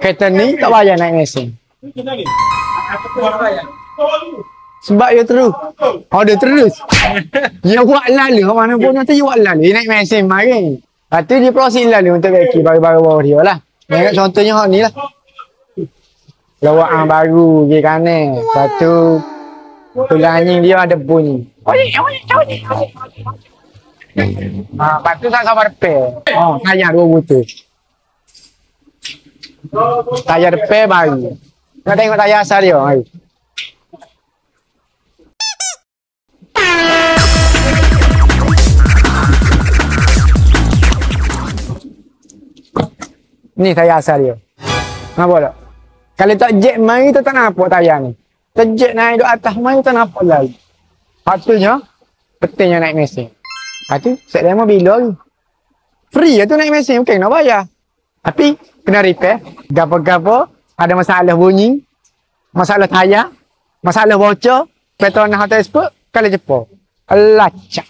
Kereta ni tak payah naik mesin. Sebab dia terus. Oh dia terus. Dia buat lalu. Mana pun nanti dia buat lalu. Dia naik mesin mari. Lepas tu dia proses lalu untuk beki baru-baru bawah dia lah. Tengok contohnya hak ni lah. Lawak baru je kanan. Lepas tu tulang anjing dia ada bunyi. Lepas tu tak sabar repair. Tayar 2 butir. Tayar repair baru. Nak tengok tayar asal dia. Mari. Ni tayar asal dia. Nampak tak? Kalau tak jet mari tu tak nampak tayar ni. Tak jet naik duduk atas mari tak nampak lagi. Patutnya pentingnya naik mesin. Lepas tu set demo bila lagi. Free lah tu naik mesin bukan nak bayar. Tapi kena repair. Gapo-gapo ada masalah bunyi, masalah tayar, masalah bocor, petrol nak hotel expert kalau jepur. Lacak.